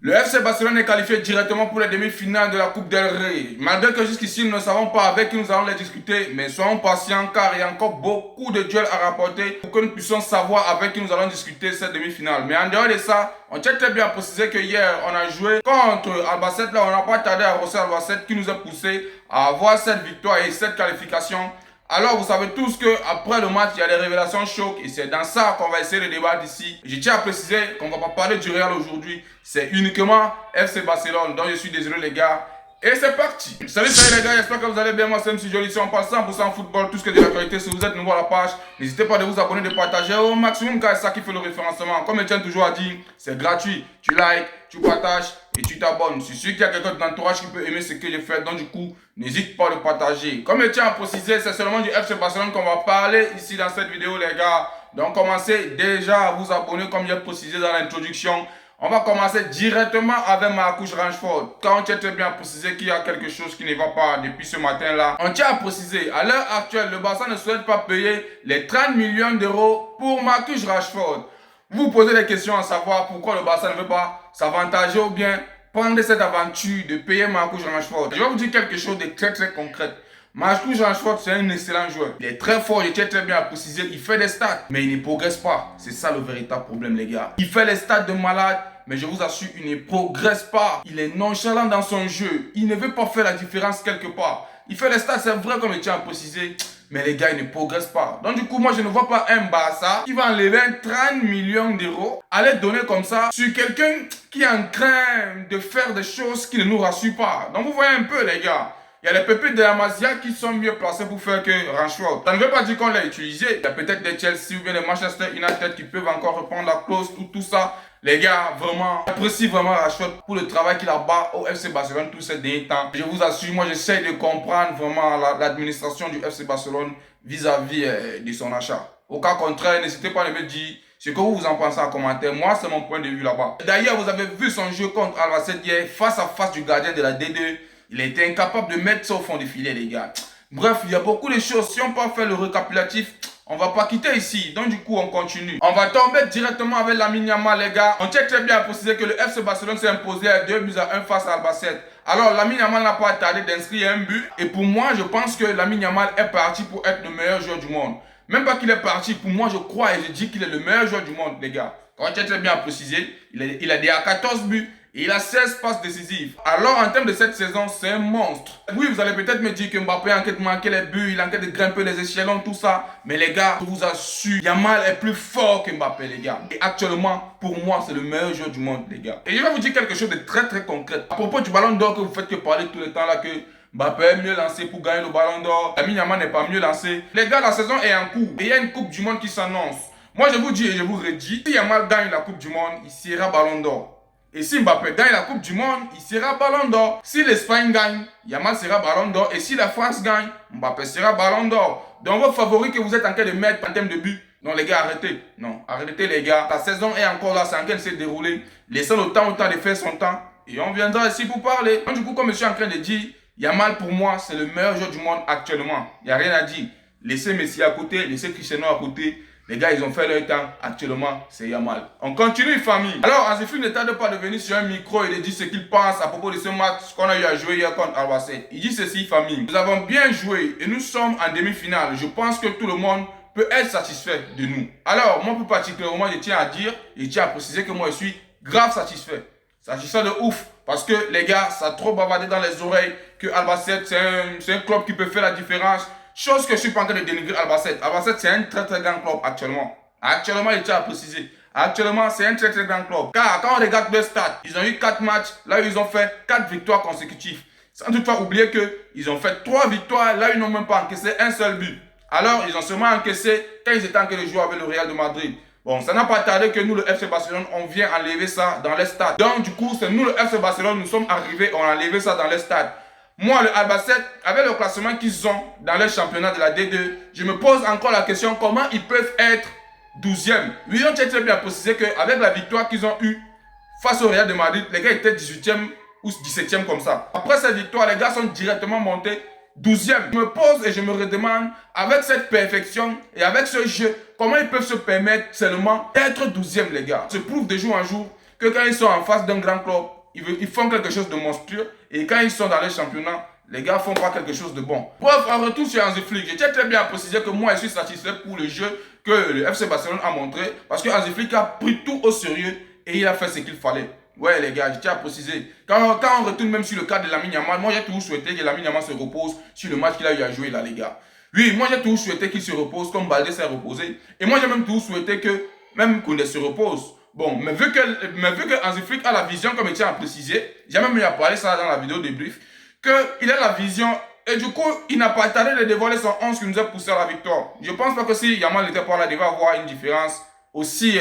Le FC Barcelone est qualifié directement pour les demi-finales de la Coupe del Rey. Malgré que jusqu'ici nous ne savons pas avec qui nous allons les discuter, mais soyons patients car il y a encore beaucoup de duels à rapporter pour que nous puissions savoir avec qui nous allons discuter cette demi-finale. Mais en dehors de ça, on tient très bien à préciser que hier on a joué contre Albacete. Là on n'a pas tardé à rosser Albacete qui nous a poussé à avoir cette victoire et cette qualification. Alors vous savez tous que après le match il y a des révélations chocs et c'est dans ça qu'on va essayer de débattre ici. Je tiens à préciser qu'on ne va pas parler du Real aujourd'hui, c'est uniquement FC Barcelone, donc je suis désolé les gars. Et c'est parti. Salut les gars, j'espère que vous allez bien. Moi c'est MC Joli, on passe 100% football, tout ce qui est de l'actualité. Si vous êtes nouveau à la page, n'hésitez pas à vous abonner, de partager au maximum car c'est ça qui fait le référencement. Comme je tiens toujours à dire, c'est gratuit. Tu likes, tu partages et tu t'abonnes. Je suis sûr qu'il y a quelqu'un de l'entourage qui peut aimer ce que je fais, donc du coup, n'hésite pas à le partager. Comme je tiens à préciser, c'est seulement du FC Barcelone qu'on va parler ici dans cette vidéo les gars. Donc commencez déjà à vous abonner comme j'ai précisé dans l'introduction. On va commencer directement avec Marcus Rashford. Quand on tient très bien à préciser qu'il y a quelque chose qui ne va pas depuis ce matin-là. On tient à préciser, à l'heure actuelle, le Barça ne souhaite pas payer les 30 millions d'euros pour Marcus Rashford. Vous vous posez des questions à savoir pourquoi le Barça ne veut pas s'avantager ou bien prendre cette aventure de payer Marcus Rashford. Je vais vous dire quelque chose de très concret. Marcus Rashford, c'est un excellent joueur. Il est très fort, je tiens très bien à préciser. Il fait des stats, mais il ne progresse pas. C'est ça le véritable problème, les gars. Il fait les stats de malade, mais je vous assure, il ne progresse pas. Il est nonchalant dans son jeu. Il ne veut pas faire la différence quelque part. Il fait les stats, c'est vrai comme je tiens à préciser. Mais les gars, il ne progresse pas. Donc du coup, moi, je ne vois pas un Barça qui va enlever 30 millions d'euros, aller donner comme ça sur quelqu'un qui est en train de faire des choses qui ne nous rassurent pas. Donc vous voyez un peu, les gars. Il y a les pépites de la Masia qui sont mieux placés pour faire que Rashford. Ça ne veut pas dire qu'on l'a utilisé. Il y a peut-être des Chelsea ou bien des Manchester United qui peuvent encore reprendre la clause, tout ça. Les gars, vraiment, j'apprécie vraiment Rashford pour le travail qu'il a bas au FC Barcelone tous ces derniers temps. Je vous assure, moi j'essaie de comprendre vraiment l'administration du FC Barcelone vis-à-vis de son achat. Au cas contraire, n'hésitez pas à me dire ce que vous en pensez en commentaire. Moi, c'est mon point de vue là-bas. D'ailleurs, vous avez vu son jeu contre Albacete hier, face à face du gardien de la D2. Il était incapable de mettre ça au fond du filet, les gars. Bref, il y a beaucoup de choses. Si on peut faire le récapitulatif, on va pas quitter ici. Donc du coup, on continue. On va tomber directement avec Lamine Yamal, les gars. On tient très bien à préciser que le FC Barcelone s'est imposé à 2-1 face à Albacete. Alors, Lamine Yamal n'a pas tardé d'inscrire un but. Et pour moi, je pense que Lamine Yamal est parti pour être le meilleur joueur du monde. Même pas qu'il est parti, pour moi, je crois et je dis qu'il est le meilleur joueur du monde, les gars. On tient très bien à préciser, il a déjà 14 buts. Et il a 16 passes décisives. Alors en termes de cette saison, c'est un monstre. Oui, vous allez peut-être me dire que Mbappé a en train de manquer les buts, il a en train de grimper les échelons, tout ça. Mais les gars, je vous assure, Yamal est plus fort que Mbappé, les gars. Et actuellement, pour moi, c'est le meilleur joueur du monde, les gars. Et je vais vous dire quelque chose de très concret. À propos du ballon d'or que vous faites que parler tout le temps là, que Mbappé est mieux lancé pour gagner le ballon d'or. Lamine Yamal n'est pas mieux lancé. Les gars, la saison est en cours. Et il y a une coupe du monde qui s'annonce. Moi, je vous dis et je vous redis, si Yamal gagne la coupe du monde, il sera ballon d'or. Et si Mbappé gagne la Coupe du Monde, il sera ballon d'or. Si l'Espagne gagne, Yamal sera ballon d'or. Et si la France gagne, Mbappé sera ballon d'or. Donc vos favoris que vous êtes en train de mettre en termes de but, non les gars, arrêtez. Non, arrêtez les gars. La saison est encore là, c'est en train de se dérouler. Laissez le temps au temps de faire son temps. Et on viendra ici pour parler. Donc, du coup, comme je suis en train de dire, Yamal pour moi, c'est le meilleur joueur du monde actuellement. Il n'y a rien à dire. Laissez Messi à côté, laissez Cristiano à côté. Les gars, ils ont fait leur temps. Actuellement, c'est Yamal. On continue, famille. Alors, Azifou ne tarde pas de venir sur un micro et de dire ce qu'il pense à propos de ce match qu'on a eu à jouer hier contre Albacete. Il dit ceci, famille. Nous avons bien joué et nous sommes en demi-finale. Je pense que tout le monde peut être satisfait de nous. Alors, moi, plus particulièrement, je tiens à dire et je tiens à préciser que moi, je suis grave satisfait. Satisfait de ouf. Parce que les gars, ça a trop bavardé dans les oreilles que Albacete, c'est un club qui peut faire la différence. Chose que je suis pas en train de dénigrer Albacete. Albacete, c'est un très grand club actuellement. Actuellement, il tient à préciser. Actuellement, c'est un très grand club. Car quand on regarde le stade, ils ont eu 4 matchs. Là, ils ont fait 4 victoires consécutives. Sans toutefois oublier qu'ils ont fait 3 victoires. Là, ils n'ont même pas encaissé un seul but. Alors, ils ont seulement encaissé quand ils étaient en train de jouer avec le Real de Madrid. Bon, ça n'a pas tardé que nous, le FC Barcelone, on vient enlever ça dans les stades. Donc, du coup, c'est nous, le FC Barcelone, nous sommes arrivés, on a enlevé ça dans les stades. Moi, le Albacete, avec le classement qu'ils ont dans le championnat de la D2, je me pose encore la question comment ils peuvent être 12e. Oui, on tient très bien à préciser qu'avec la victoire qu'ils ont eue face au Real de Madrid, les gars étaient 18e ou 17e comme ça. Après cette victoire, les gars sont directement montés 12e. Je me pose et je me redemande, avec cette perfection et avec ce jeu, comment ils peuvent se permettre seulement d'être 12e, les gars. Se prouve de jour en jour que quand ils sont en face d'un grand club, ils font quelque chose de monstrueux. Et quand ils sont dans les championnats, les gars font pas quelque chose de bon. Bref, en retour sur Hansi Flick, je tiens très bien à préciser que moi, je suis satisfait pour le jeu que le FC Barcelone a montré. Parce que Hansi Flick a pris tout au sérieux et il a fait ce qu'il fallait. Ouais, les gars, je tiens à préciser. Quand on retourne même sur le cas de Lamine Yamal, moi, j'ai toujours souhaité que Lamine Yamal se repose sur le match qu'il a eu à jouer là, les gars. Oui, moi, j'ai toujours souhaité qu'il se repose comme Baldé s'est reposé. Et moi, j'ai même toujours souhaité que même Koundé se repose. Bon, mais vu que Hansi Flick a la vision, comme il tient à préciser, j'ai même eu à parler ça dans la vidéo débrief, qu'il a la vision et du coup, il n'a pas tardé de dévoiler son 11 qui nous a poussé à la victoire. Je pense pas que si Yamal n'était pas là, il devait avoir une différence aussi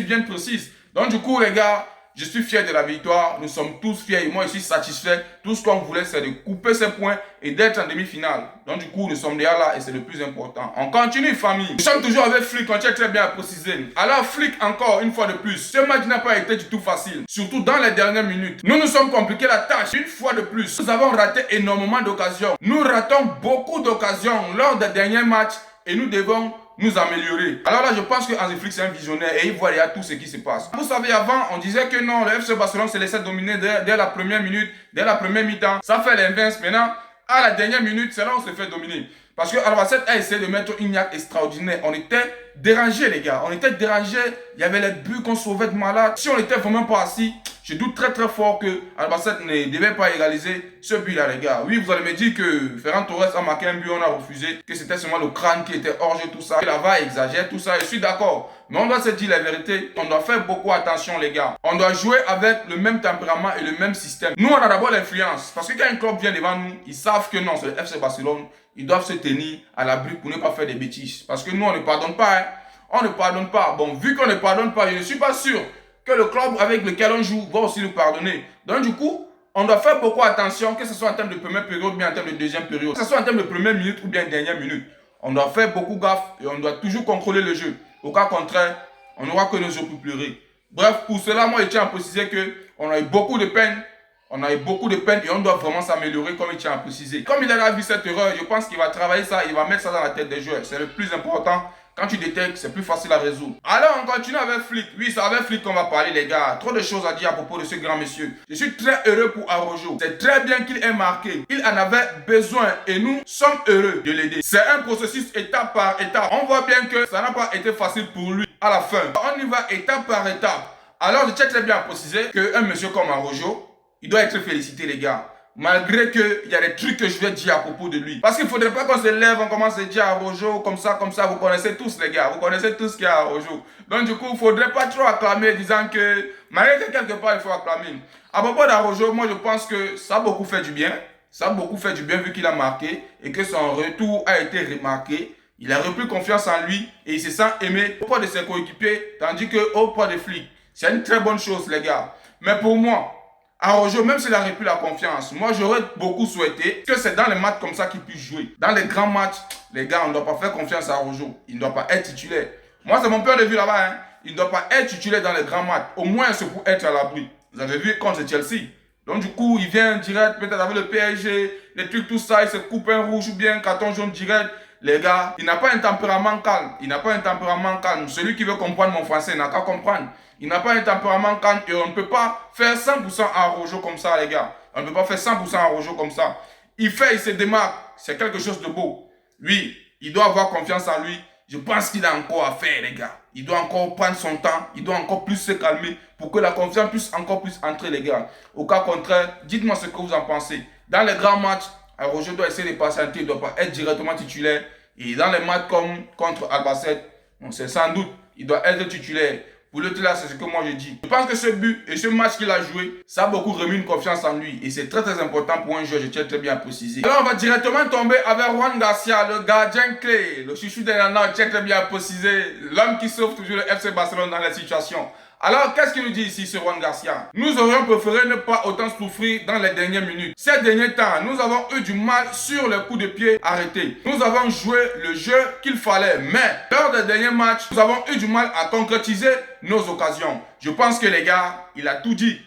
bien précise. Donc du coup, les gars, je suis fier de la victoire. Nous sommes tous fiers et moi, je suis satisfait. Tout ce qu'on voulait, c'est de couper ces points et d'être en demi-finale. Donc du coup, nous sommes déjà là et c'est le plus important. On continue, famille. Nous sommes toujours avec Flick, on tient très bien à préciser. Alors Flick, encore une fois de plus, ce match n'a pas été du tout facile. Surtout dans les dernières minutes. Nous nous sommes compliqués la tâche une fois de plus. Nous avons raté énormément d'occasions. Nous ratons beaucoup d'occasions lors des derniers matchs et nous devons nous améliorer. Alors là, je pense que Hansi Flick c'est un visionnaire et il voit déjà tout ce qui se passe. Vous savez, avant, on disait que non, le FC Barcelone se laissait dominer dès la première minute, dès la première mi-temps. Ça fait l'inverse. Maintenant, à la dernière minute, c'est là où on se fait dominer. Parce que Albacete a essayé de mettre une niaque extraordinaire. On était dérangés, les gars. On était dérangés. Il y avait les buts qu'on sauvait de malade. Si on n'était vraiment pas assis, je doute très très fort que Albacete ne devait pas égaliser ce but-là, les gars. Oui, vous allez me dire que Ferran Torres a marqué un but, on a refusé, que c'était seulement le crâne qui était hors jeu, tout ça. Que la VAR exagère, tout ça. Je suis d'accord. Mais on doit se dire la vérité. On doit faire beaucoup attention, les gars. On doit jouer avec le même tempérament et le même système. Nous, on a d'abord l'influence. Parce que quand un club vient devant nous, ils savent que non, c'est le FC Barcelone. Ils doivent se tenir à l'abri pour ne pas faire des bêtises. Parce que nous, on ne pardonne pas. Hein. On ne pardonne pas. Bon, vu qu'on ne pardonne pas, je ne suis pas sûr que le club avec lequel on joue va aussi nous pardonner. Donc du coup, on doit faire beaucoup attention, que ce soit en termes de première période ou bien en termes de deuxième période. Que ce soit en termes de première minute ou bien dernière minute. On doit faire beaucoup gaffe et on doit toujours contrôler le jeu. Au cas contraire, on n'aura que nos yeux pour pleurer. Bref, pour cela, moi, je tiens à préciser qu'on a eu beaucoup de peine. On a eu beaucoup de peine et on doit vraiment s'améliorer comme il tient à préciser. Comme il a vu cette erreur, je pense qu'il va travailler ça, il va mettre ça dans la tête des joueurs. C'est le plus important. Quand tu détectes, c'est plus facile à résoudre. Alors, on continue avec Flick. Oui, c'est avec Flick qu'on va parler, les gars. Trop de choses à dire à propos de ce grand monsieur. Je suis très heureux pour Araujo. C'est très bien qu'il ait marqué. Il en avait besoin et nous sommes heureux de l'aider. C'est un processus étape par étape. On voit bien que ça n'a pas été facile pour lui à la fin. On y va étape par étape. Alors, je tiens très bien à préciser qu'un monsieur comme Araujo, il doit être félicité, les gars. Malgré qu'il y a des trucs que je vais dire à propos de lui. Parce qu'il ne faudrait pas qu'on se lève, on commence à dire à Araujo comme ça. Vous connaissez tous, les gars. Vous connaissez tous ce qu'il y a à Araujo. Donc, du coup, il ne faudrait pas trop acclamer disant que, malgré que quelque part, il faut acclamer. À propos d'Araujo, moi, je pense que ça a beaucoup fait du bien. Ça a beaucoup fait du bien vu qu'il a marqué et que son retour a été remarqué. Il a repris confiance en lui et il se sent aimé auprès de ses coéquipiers, tandis qu'auprès des flics. C'est une très bonne chose, les gars. Mais pour moi, Araujo, même s'il a repris la confiance, moi j'aurais beaucoup souhaité que c'est dans les matchs comme ça qu'il puisse jouer. Dans les grands matchs, les gars, on ne doit pas faire confiance à Araujo. Il ne doit pas être titulaire. Moi, c'est mon point de vue là-bas. Hein. Il ne doit pas être titulaire dans les grands matchs. Au moins, c'est pour être à l'abri. Vous avez vu contre Chelsea. Donc du coup, il vient direct, peut-être avec le PSG, les trucs, tout ça, il se coupe un rouge ou bien un carton jaune direct. Les gars, il n'a pas un tempérament calme. Il n'a pas un tempérament calme. Celui qui veut comprendre mon français n'a qu'à comprendre. Il n'a pas un tempérament calme et on ne peut pas faire 100% à Araujo comme ça, les gars. On ne peut pas faire 100% à Araujo comme ça. Il se démarque. C'est quelque chose de beau. Oui, il doit avoir confiance en lui. Je pense qu'il a encore à faire, les gars. Il doit encore prendre son temps. Il doit encore plus se calmer pour que la confiance puisse encore plus entrer, les gars. Au cas contraire, dites-moi ce que vous en pensez. Dans les grands matchs, Araujo doit essayer de patienter. Il ne doit pas être directement titulaire. Et dans les matchs comme contre Albacete, on sait sans doute, il doit être titulaire. Pour l'autre là, c'est ce que moi je dis. Je pense que ce but et ce match qu'il a joué, ça a beaucoup remis une confiance en lui. Et c'est très très important pour un joueur, je tiens très bien à préciser. Alors on va directement tomber avec Juan Garcia, le gardien clé. Le chouchou de Nana, je tiens très bien à préciser. L'homme qui sauve toujours le FC Barcelone dans les situations. Alors, qu'est-ce qu'il nous dit ici, ce Juan Garcia? Nous aurions préféré ne pas autant souffrir dans les dernières minutes. Ces derniers temps, nous avons eu du mal sur les coups de pied arrêtés. Nous avons joué le jeu qu'il fallait. Mais, lors des derniers matchs, nous avons eu du mal à concrétiser nos occasions. Je pense que les gars, il a tout dit.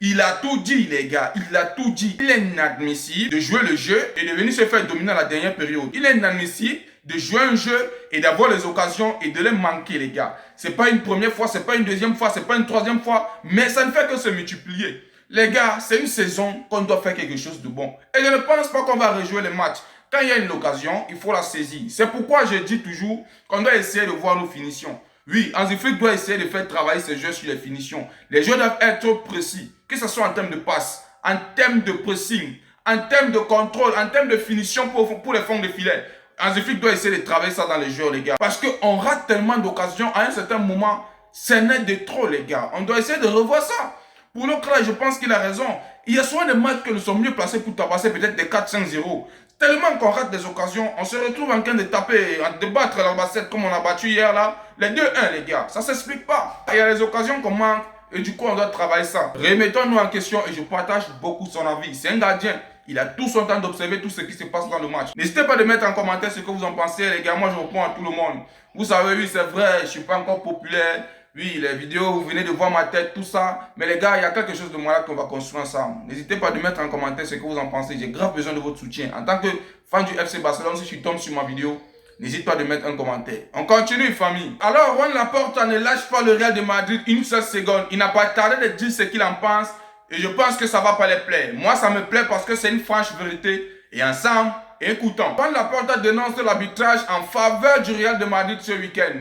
Il a tout dit, les gars. Il a tout dit. Il est inadmissible de jouer le jeu et de venir se faire dominer à la dernière période. Il est inadmissible de jouer un jeu et d'avoir les occasions et de les manquer, les gars. C'est pas une première fois, c'est pas une deuxième fois, c'est pas une troisième fois, mais ça ne fait que se multiplier. Les gars, c'est une saison qu'on doit faire quelque chose de bon. Et je ne pense pas qu'on va rejouer les matchs. Quand il y a une occasion, il faut la saisir. C'est pourquoi je dis toujours qu'on doit essayer de voir nos finitions. Oui, Hansi Flick doit essayer de faire travailler ses joueurs sur les finitions. Les joueurs doivent être précis, que ce soit en termes de passe, en termes de pressing, en termes de contrôle, en termes de finition pour les fonds de filet. Hansi Flick doit essayer de travailler ça dans les joueurs, les gars. Parce qu'on rate tellement d'occasions à un certain moment, c'est net de trop, les gars. On doit essayer de revoir ça. Pour le club, je pense qu'il a raison. Il y a souvent des matchs que nous sommes mieux placés pour tabasser peut-être des 4-5-0. Tellement qu'on rate des occasions, on se retrouve en train de taper, de battre la bassette comme on a battu hier là. Les 2-1, les gars, ça ne s'explique pas. Il y a des occasions qu'on manque et du coup on doit travailler ça. Remettons-nous en question et je partage beaucoup son avis. C'est un gardien. Il a tout son temps d'observer tout ce qui se passe dans le match. N'hésitez pas de mettre en commentaire ce que vous en pensez, les gars. Moi, je réponds à tout le monde. Vous savez, oui, c'est vrai, je ne suis pas encore populaire. Oui, les vidéos, vous venez de voir ma tête, tout ça. Mais les gars, il y a quelque chose de moi là qu'on va construire ensemble. N'hésitez pas de mettre en commentaire ce que vous en pensez. J'ai grave besoin de votre soutien. En tant que fan du FC Barcelone, si tu tombes sur ma vidéo, n'hésite pas de mettre un commentaire. On continue, famille. Alors, Juan Laporta ne lâche pas le Real de Madrid une seule seconde. Il n'a pas tardé de dire ce qu'il en pense. Et je pense que ça va pas les plaire. Moi, ça me plaît parce que c'est une franche vérité. Et ensemble, écoutons. Juan Laporta dénonce l'arbitrage en faveur du Real de Madrid ce week-end.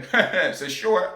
C'est chaud, hein?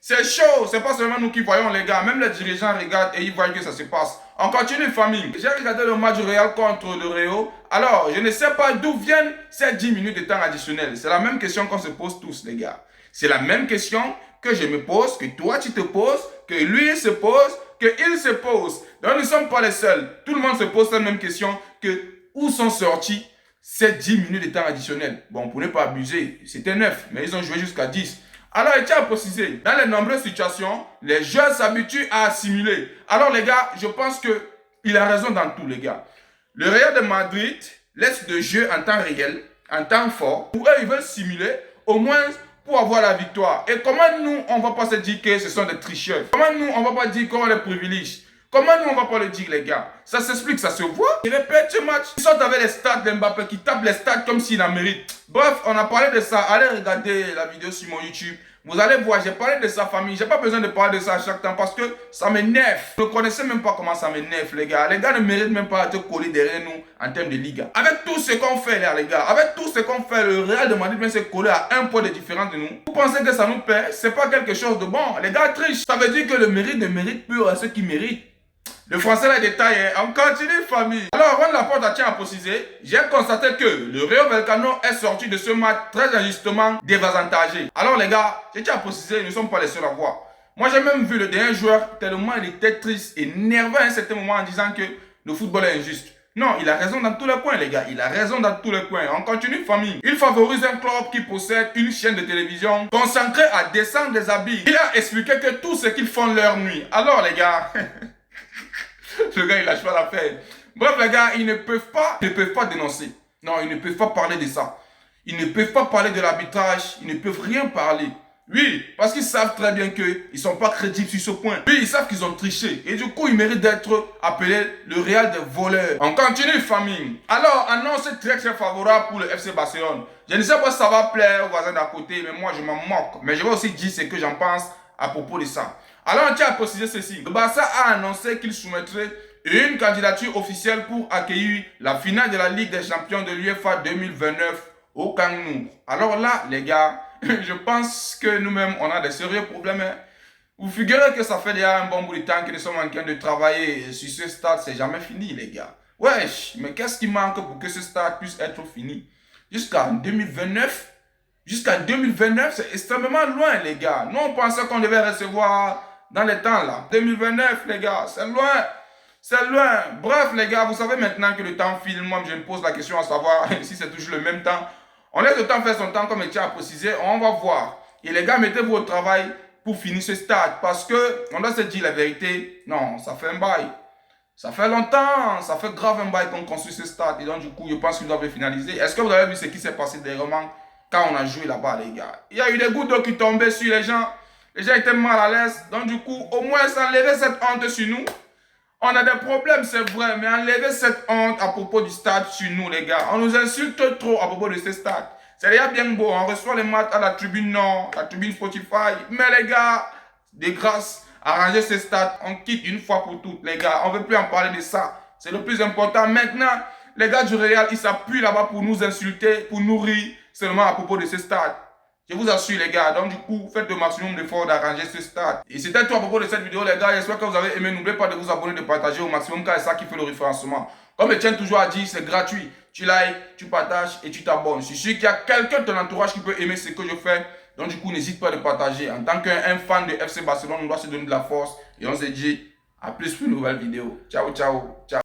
C'est chaud, c'est pas seulement nous qui voyons, les gars. Même les dirigeants regardent et ils voient que ça se passe. On continue, famille. J'ai regardé le match du Real contre le Rio. Alors, je ne sais pas d'où viennent ces 10 minutes de temps additionnel. C'est la même question qu'on se pose tous, les gars. C'est la même question que je me pose, que toi tu te poses, que lui se pose, qu'il se pose. Donc, nous ne sommes pas les seuls. Tout le monde se pose la même question que où sont sortis ces 10 minutes de temps additionnel. Bon, pour ne pas abuser, c'était 9, mais ils ont joué jusqu'à 10. Alors, il tient à préciser, dans les nombreuses situations, les joueurs s'habituent à assimiler. Alors, les gars, je pense qu'il a raison dans tout, les gars. Le Real de Madrid laisse le jeu en temps réel, en temps fort. Pour eux, ils veulent simuler, au moins pour avoir la victoire. Et comment nous, on ne va pas se dire que ce sont des tricheurs? Comment nous, on ne va pas dire qu'on les privilégie? Comment nous, on ne va pas le dire, les gars? Ça s'explique, ça se voit. Ils répètent ce match. Ils sortent avec les stats d'Mbappé qui tapent les stats comme s'il en mérite. Bref, on a parlé de ça. Allez regarder la vidéo sur mon YouTube. Vous allez voir, j'ai parlé de sa famille. J'ai pas besoin de parler de ça à chaque temps parce que ça m'énerve. Vous ne connaissez même pas comment ça m'énerve, les gars. Les gars ne méritent même pas de coller derrière nous en termes de Liga. Avec tout ce qu'on fait là, les gars, avec tout ce qu'on fait, le Real de Madrid vient se coller à un point de différence de nous. Vous pensez que ça nous paie? C'est pas quelque chose de bon. Les gars trichent. Ça veut dire que le mérite ne mérite plus à ceux qui méritent. Le français là est détaillé. On continue, famille. Alors, Juan Laporta tient à préciser, j'ai constaté que le Rayo Vallecano est sorti de ce match très injustement désavantagé. Alors, les gars, je tiens à préciser, nous ne sommes pas les seuls à voir. Moi, j'ai même vu le dernier joueur tellement il était triste et nerveux à un certain moment en disant que le football est injuste. Non, il a raison dans tous les coins, les gars. Il a raison dans tous les coins. On continue, famille. Il favorise un club qui possède une chaîne de télévision consacrée à descendre des habits. Il a expliqué que tout ce qu'ils font leur nuit. Alors, les gars... Le gars, il lâche pas l'affaire. Bref, les gars, ils ne peuvent pas dénoncer. Non, ils ne peuvent pas parler de ça. Ils ne peuvent pas parler de l'arbitrage. Ils ne peuvent rien parler. Oui, parce qu'ils savent très bien qu'ils ne sont pas crédibles sur ce point. Oui, ils savent qu'ils ont triché. Et du coup, ils méritent d'être appelés le Real des voleurs. On continue, famille. Alors, annonce très très favorable pour le FC Barcelone. Je ne sais pas si ça va plaire aux voisins d'à côté, mais moi, je m'en moque. Mais je vais aussi dire ce que j'en pense à propos de ça. Alors, on tient à préciser ceci. Le Barça a annoncé qu'il soumettrait une candidature officielle pour accueillir la finale de la Ligue des Champions de l'UEFA 2029 au Camp Nou. Alors là, les gars, je pense que nous-mêmes, on a des sérieux problèmes. Vous figurez que ça fait déjà un bon bout de temps que nous sommes en train de travailler sur ce stade. C'est jamais fini, les gars. Wesh, mais qu'est-ce qui manque pour que ce stade puisse être fini? Jusqu'en 2029? Jusqu'en 2029, c'est extrêmement loin, les gars. Nous, on pensait qu'on devait recevoir dans les temps, là. 2029, les gars, c'est loin. C'est loin. Bref, les gars, vous savez maintenant que le temps file. Moi, je me pose la question à savoir si c'est toujours le même temps. On laisse le temps faire son temps, comme il tient à préciser. On va voir. Et les gars, mettez-vous au travail pour finir ce stade. Parce que, on doit se dire la vérité. Non, ça fait un bail. Ça fait longtemps. Ça fait grave un bail qu'on construit ce stade. Et donc, du coup, je pense qu'ils doivent le finaliser. Est-ce que vous avez vu ce qui s'est passé dernièrement quand on a joué là-bas, les gars? Il y a eu des gouttes d'eau qui tombaient sur les gens. Les gens étaient mal à l'aise. Donc, du coup, au moins, s'enlever cette honte sur nous. On a des problèmes, c'est vrai, mais enlever cette honte à propos du stade sur nous, les gars. On nous insulte trop à propos de ce stade. C'est déjà bien beau, on reçoit les matchs à la tribune Nord, la tribune Spotify. Mais les gars, de grâce, arranger ces stades, on quitte une fois pour toutes, les gars. On ne veut plus en parler de ça. C'est le plus important. Maintenant, les gars du Real, ils s'appuient là-bas pour nous insulter, pour nous rire seulement à propos de ces stades. Je vous assure, les gars. Donc, du coup, faites le maximum d'efforts d'arranger ce stade. Et c'était tout à propos de cette vidéo, les gars. J'espère que vous avez aimé. N'oubliez pas de vous abonner, de partager au maximum, car c'est ça qui fait le référencement. Comme Etienne toujours a dit, c'est gratuit. Tu likes, tu partages et tu t'abonnes. Je suis sûr qu'il y a quelqu'un de ton entourage qui peut aimer ce que je fais. Donc, du coup, n'hésite pas à le partager. En tant qu'un fan de FC Barcelone, on doit se donner de la force. Et on se dit à plus pour une nouvelle vidéo. Ciao, ciao, ciao.